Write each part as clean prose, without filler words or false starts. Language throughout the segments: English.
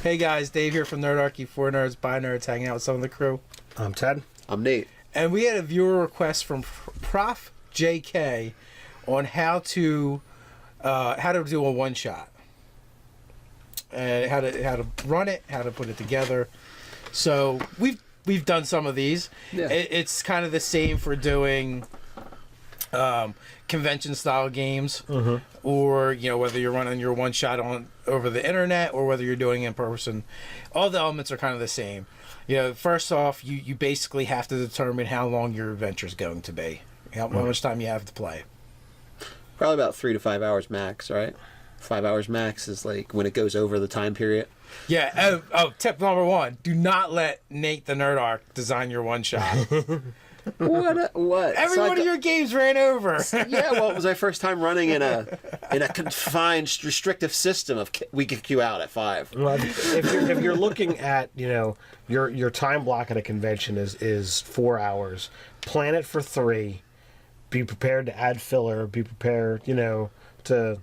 Hey guys, Dave here from Nerdarchy, for nerds, by nerds, hanging out with some of the crew. I'm Ted. I'm Nate. And we had a viewer request from Prof JK on how to do a one shot, and how to run it, how to put it together. So we've done some of these. Yeah. It's kind of the same for doing convention style games, or whether you're running your one shot on over the internet or whether you're doing it in person. All the elements are kind of the same. First off, you basically have to determine how long your adventure is going to be, how much time you have to play. Probably about 3 to 5 hours max, right? 5 hours max is like when it goes over the time period. Yeah. Tip number 1: do not let Nate the Nerd Arc design your one shot. What? Every one of your games ran over. Yeah, well, it was my first time running in a confined, restrictive system of we kick you out at 5. Well, if you're looking at your time block at a convention is 4 hours, plan it for 3. Be prepared to add filler. Be prepared, to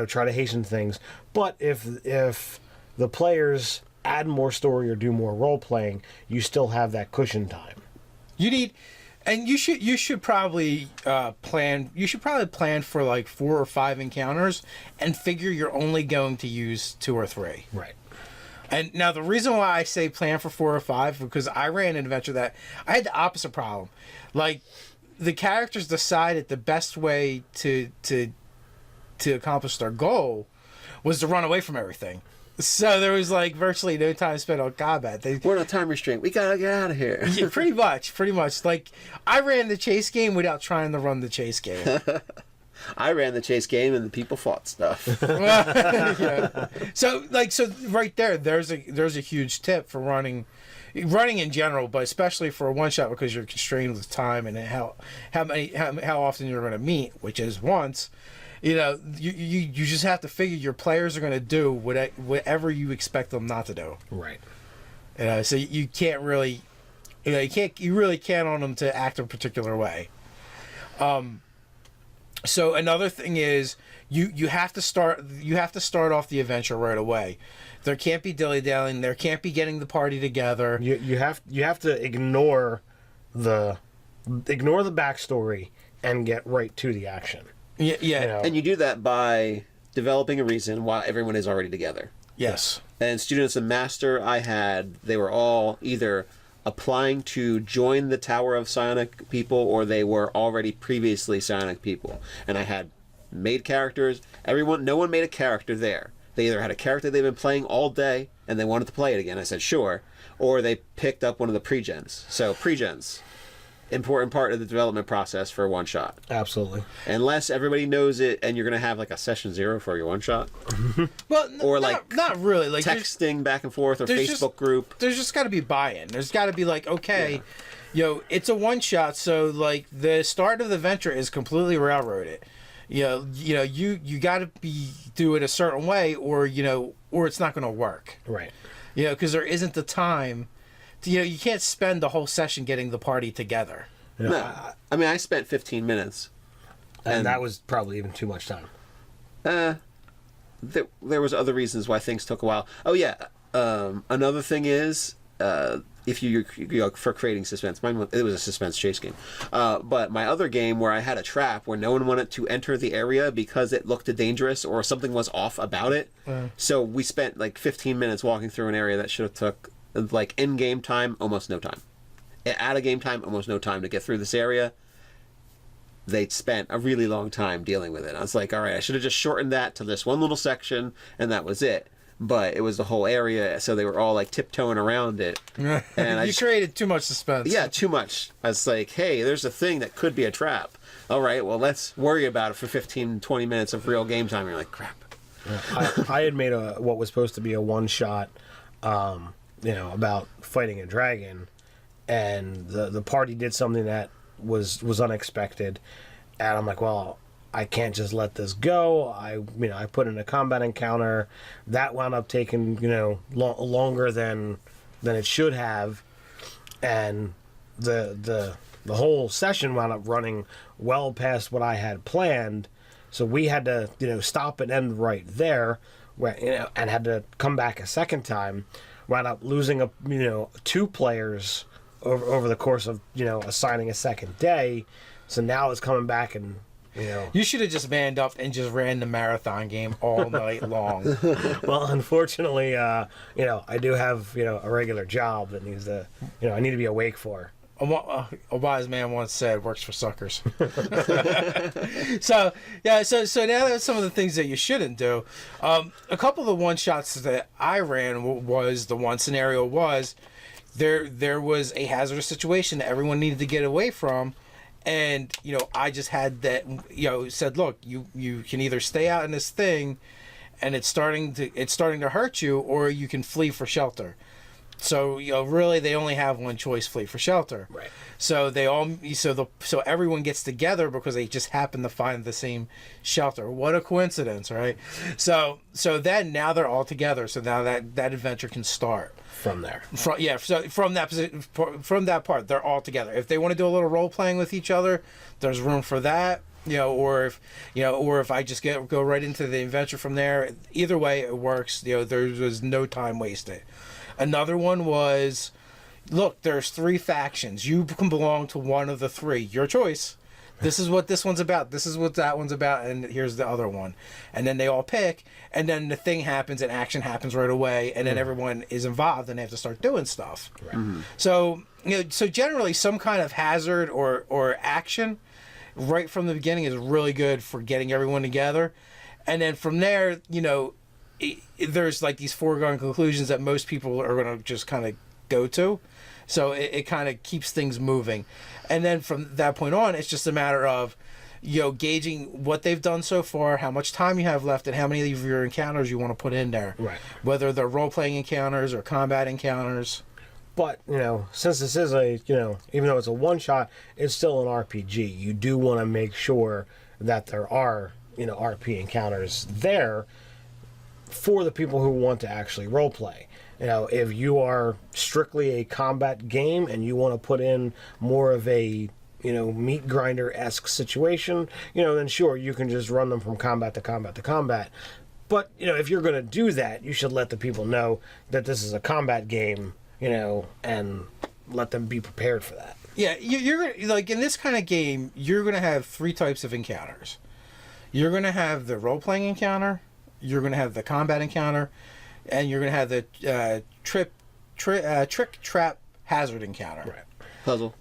try to hasten things. But if the players add more story or do more role playing, you still have that cushion time. You should probably plan. You should probably plan for like 4 or 5 encounters, and figure you're only going to use 2 or 3. Right. And now the reason why I say plan for 4 or 5, because I ran an adventure that I had the opposite problem. Like, the characters decided the best way to accomplish their goal was to run away from everything. So there was like virtually no time spent on combat. We're on a time restraint. We gotta get out of here. Yeah, pretty much. Like, I ran the chase game without trying to run the chase game. I ran the chase game and the people fought stuff. Yeah. So right there's a huge tip for running in general, but especially for a one shot, because you're constrained with time and how often you're going to meet, which is once. You just have to figure your players are going to do whatever you expect them not to do. Right. So you can't really, you really can't on them to act a particular way. So another thing is you have to start off the adventure right away. There can't be dilly-dallying. There can't be getting the party together. You have to ignore the backstory and get right to the action. Yeah. And you do that by developing a reason why everyone is already together. Yes. And students and master they were all either applying to join the Tower of Psionic people, or they were already previously Psionic people. And I had made characters. No one made a character there. They either had a character they've been playing all day and they wanted to play it again. I said, sure. Or they picked up one of the pre-gens. So pre-gens, important part of the development process for a one-shot. Absolutely. Unless everybody knows it and you're going to have like a session 0 for your one-shot. Well, or not really. Like texting back and forth, or Facebook group. There's just got to be buy-in. There's got to be like, okay, it's a one-shot, so like the start of the venture is completely railroaded. You got to do it a certain way, or it's not going to work. Right. Because there isn't the time. You can't spend the whole session getting the party together. No, I mean, I spent 15 minutes. And that was probably even too much time. There was other reasons why things took a while. Oh, yeah. Another thing is, if you for creating suspense, it was a suspense chase game. But my other game where I had a trap where no one wanted to enter the area because it looked dangerous or something was off about it. So we spent like 15 minutes walking through an area that should have took like in-game time, almost no time. Out of game time, almost no time to get through this area. They spent a really long time dealing with it. I was like, all right, I should have just shortened that to this one little section, and that was it. But it was the whole area, so they were all like tiptoeing around it. And you created too much suspense. Yeah, too much. I was like, hey, there's a thing that could be a trap. All right, well, let's worry about it for 15, 20 minutes of real game time. And you're like, crap. I had made what was supposed to be a one-shot, about fighting a dragon, and the party did something that was unexpected, and I'm like, well, I can't just let this go. I put in a combat encounter that wound up taking longer than it should have, and the whole session wound up running well past what I had planned. So we had to stop and end right there. and had to come back a second time, wound up losing 2 players over the course of assigning a second day. So now it's coming back and. You should have just manned up and just ran the marathon game all night long. Well, unfortunately, I do have, a regular job that needs to, I need to be awake for. A wise man once said, "Works for suckers." So now that's some of the things that you shouldn't do. A couple of the one shots that I ran was the one scenario was there was a hazardous situation that everyone needed to get away from. And, I just had that, said, look, you can either stay out in this thing and it's starting to hurt you, or you can flee for shelter. So, really they only have one choice, flee for shelter. Right. So so everyone gets together because they just happen to find the same shelter. What a coincidence, right? So then now they're all together. So now that adventure can start. From there. From that part, they're all together. If they want to do a little role playing with each other, there's room for that. Or if I just go right into the adventure from there. Either way, it works. There was no time wasted. Another one was, look, there's 3 factions. You can belong to one of the 3. Your choice. This is what this one's about. This is what that one's about. And here's the other one. And then they all pick. And then the thing happens and action happens right away. And then everyone is involved and they have to start doing stuff. Right. Mm-hmm. So, so generally some kind of hazard or action right from the beginning is really good for getting everyone together. And then from there, there's like these foregone conclusions that most people are going to just kind of go to. So it kind of keeps things moving. And then from that point on, it's just a matter of, gauging what they've done so far, how much time you have left, and how many of your encounters you want to put in there. Right. Whether they're role-playing encounters or combat encounters. But, since this is even though it's a one-shot, it's still an RPG. You do want to make sure that there are, RP encounters there for the people who want to actually role-play. If you are strictly a combat game and you want to put in more of a, meat grinder-esque situation, then sure, you can just run them from combat to combat to combat. But, if you're going to do that, you should let the people know that this is a combat game, and let them be prepared for that. Yeah, you're like in this kind of game, you're going to have 3 types of encounters. You're going to have the role-playing encounter, you're going to have the combat encounter, and you're going to have the trick, trap, hazard encounter. Right. Puzzle.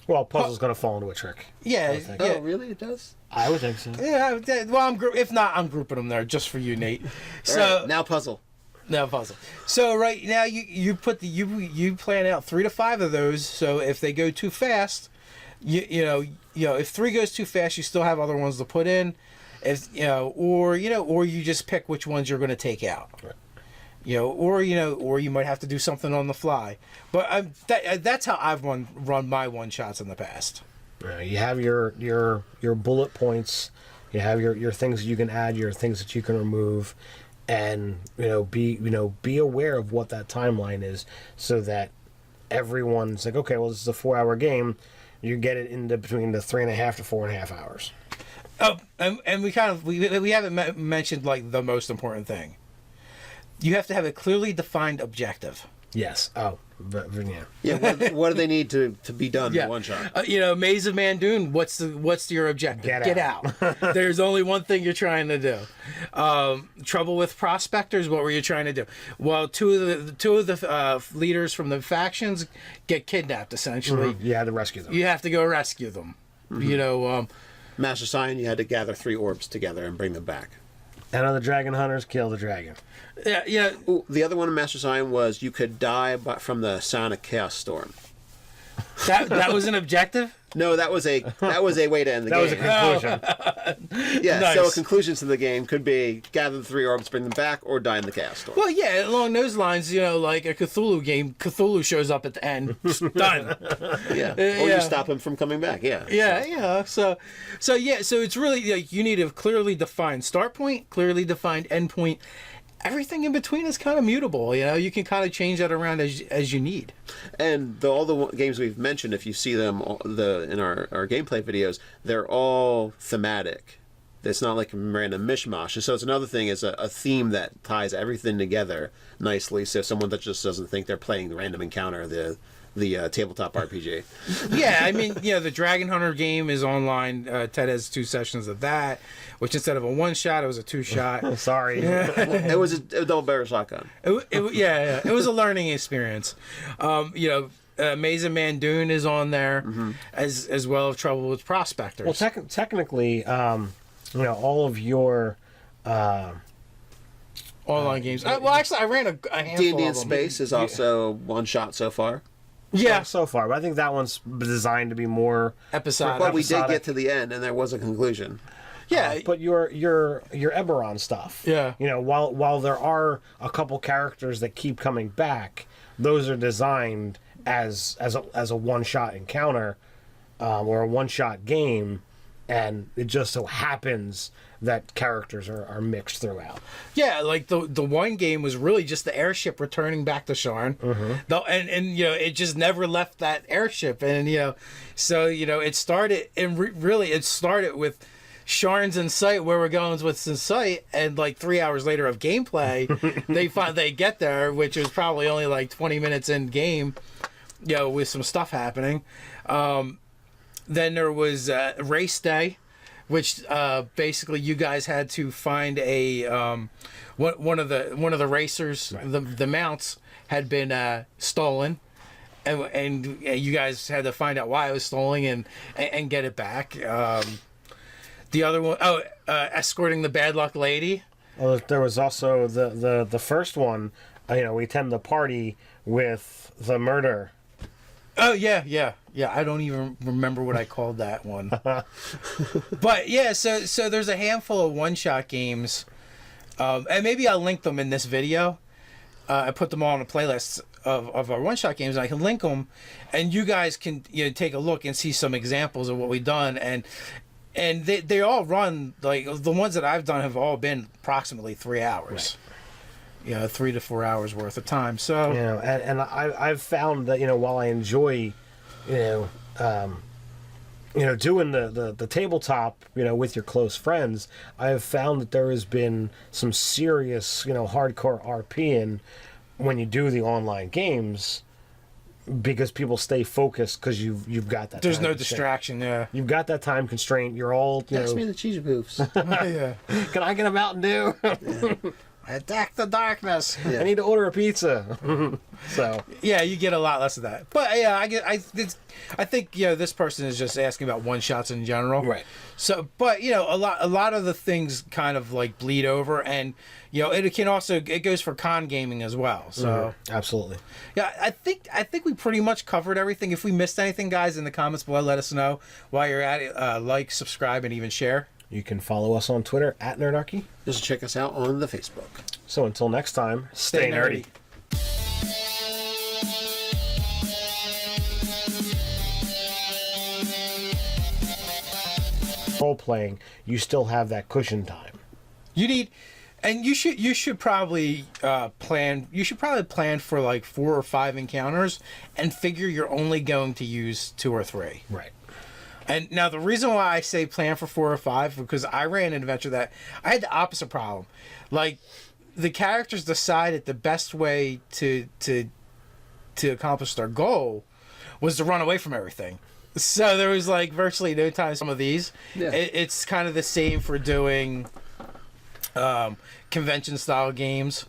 Well, puzzle's going to fall into a trick. Yeah. Oh, really? It does? I would think so. Yeah. Well, if not, I'm grouping them there just for you, Nate. So right, now puzzle. Now puzzle. So right now you plan out 3 to 5 of those. So if they go too fast, if 3 goes too fast, you still have other ones to put in. Or you just pick which ones you're going to take out. Right. Or you might have to do something on the fly. But that's how I've run my one shots in the past. You have your bullet points. You have your things that you can add, your things that you can remove, and be aware of what that timeline is, so that everyone's like, okay, well, this is a 4-hour game. You get it into between the 3.5 to 4.5 hours. Oh, and we haven't mentioned like the most important thing. You have to have a clearly defined objective. Yes. Oh, but yeah. Yeah. What do they need to be done in one shot? Maze of Mandoon. What's your objective? Get out. There's only one thing you're trying to do. Trouble with Prospectors. What were you trying to do? Well, two of the leaders from the factions get kidnapped. Essentially, You had to rescue them. You have to go rescue them. Master Sign, you had to gather 3 orbs together and bring them back. And on the Dragon Hunters, kill the dragon. Yeah. Ooh, the other one in Master Sign was you could die from the Sonic Chaos Storm. That was an objective? No, that was a way to end the That game. was a conclusion. Yeah, Nice. so a conclusion to the game could be gather the 3 orbs, bring them back, or die in the Chaos Storm. Well, yeah, along those lines, like a Cthulhu game, Cthulhu shows up at the end. Just done. Yeah, or you stop him from coming back. Yeah. Yeah. So it's really like you need a clearly defined start point, clearly defined end point. Everything in between is kind of mutable. You can kind of change that around as you need. And all the games we've mentioned, if you see them in our gameplay videos, they're all thematic. It's not like a random mishmash. So it's another thing, is a theme that ties everything together nicely. So someone that just doesn't think they're playing the random encounter, the tabletop RPG. Yeah, I mean, the Dragon Hunter game is online. Ted has 2 sessions of that, which instead of a 1-shot, it was a 2-shot. Sorry. It was a double barrel shotgun. Yeah, it was a learning experience. Maze of Mandoon is on there, as well as Trouble with Prospectors. Well, technically, all of your online games. Well, actually, I ran a handful D&D in of them. Space is also 1-shot so far. Yeah, so far, but I think that one's designed to be more episodic. But we did get to the end, and there was a conclusion. Yeah, but your Eberron stuff. Yeah. While there are a couple characters that keep coming back, those are designed as a 1-shot encounter, or a 1-shot game, and it just so happens that characters are mixed throughout. Yeah, like the one game was really just the airship returning back to Sharn, and it just never left that airship, and so it started, and really it started with Sharn's in sight, where we're going is what's in sight, and like 3 hours later of gameplay, they get there, which was probably only like 20 minutes in game, with some stuff happening. Then there was race day, which basically you guys had to find a one of the racers, right. the mounts had been stolen, and you guys had to find out why it was stolen and get it back. The other one, escorting the bad luck lady. Well, there was also the first one. We attend the party with the murder. Oh yeah. I don't even remember what I called that one. But yeah, so there's a handful of 1-shot games, and maybe I'll link them in this video. I put them all on a playlist of our 1-shot games, and I can link them, and you guys can take a look and see some examples of what we've done, and they all run, like the ones that I've done have all been approximately 3 hours. Right. 3 to 4 hours worth of time. So and I've found that while I enjoy doing the tabletop with your close friends, I have found that there has been some serious hardcore RPing when you do the online games, because people stay focused because you've got that. There's time no constraint. distraction. Yeah, you've got that time constraint. You're all Pass me the cheese boofs. Yeah. Can I get a Mountain Dew? Attack the darkness. Yeah. I need to order a pizza. So yeah, you get a lot less of that. But yeah, I think this person is just asking about 1-shots in general. Right. So, but a lot of the things kind of like bleed over, and it can also, it goes for con gaming as well. So absolutely. Yeah, I think we pretty much covered everything. If we missed anything, guys, in the comments below, let us know. While you're at it, like, subscribe, and even share. You can follow us on Twitter at Nerdarchy. Just check us out on the Facebook. So until next time, stay nerdy. Role playing, you still have that cushion time. You need, and you should probably plan. You should probably plan for like 4 or 5 encounters, and figure you're only going to use 2 or 3. Right. And now the reason why I say plan for 4 or 5, because I ran an adventure that I had the opposite problem. Like, the characters decided the best way to accomplish their goal was to run away from everything. So there was like virtually no time. Some of these, it's kind of the same for doing convention style games,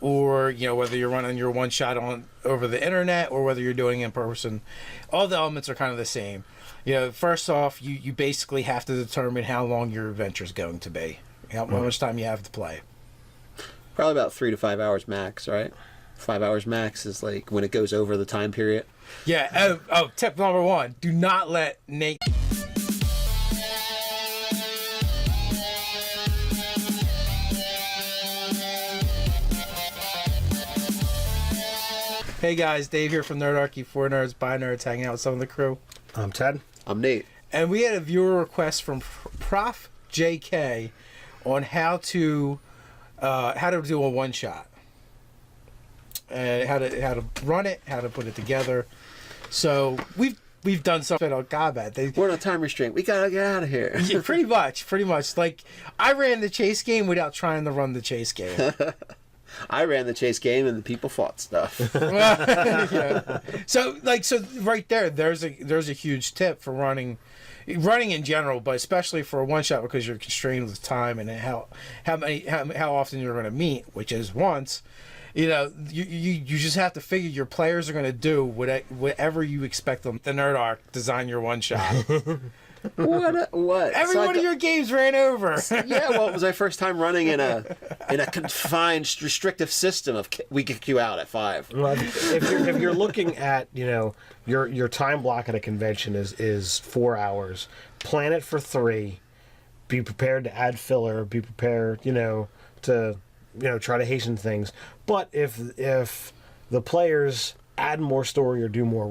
or whether you're running your 1-shot on over the internet or whether you're doing in person. All the elements are kind of the same. First off, you basically have to determine how long your adventure is going to be, how much time you have to play. Probably about 3 to 5 hours max, right? 5 hours max is like when it goes over the time period. Yeah. Oh, tip number 1: do not let Nate. Hey guys, Dave here from Nerdarchy, for nerds, by nerds, hanging out with some of the crew. I'm Ted. I'm Nate. And we had a viewer request from Prof JK on how to do a 1-shot, and how to run it, how to put it together. So we've we've done something on combat. We're on a time restraint. We gotta get out of here. Yeah, pretty much. Like, I ran the chase game without trying to run the chase game. I ran the chase game and the people fought stuff. Yeah. So right there's a huge tip for running in general, but especially for a one shot, because you're constrained with time and how often you're going to meet, which is once. You just have to figure your players are going to do whatever you expect them. The Nerdarchy design your one shot. What? Every one of your games ran over. Yeah, well, it was my first time running in a confined, restrictive system of we kick you out at 5. Well, if you're looking at your time block at a convention is 4 hours, plan it for 3. Be prepared to add filler. Be prepared, to try to hasten things. But if the players add more story or do more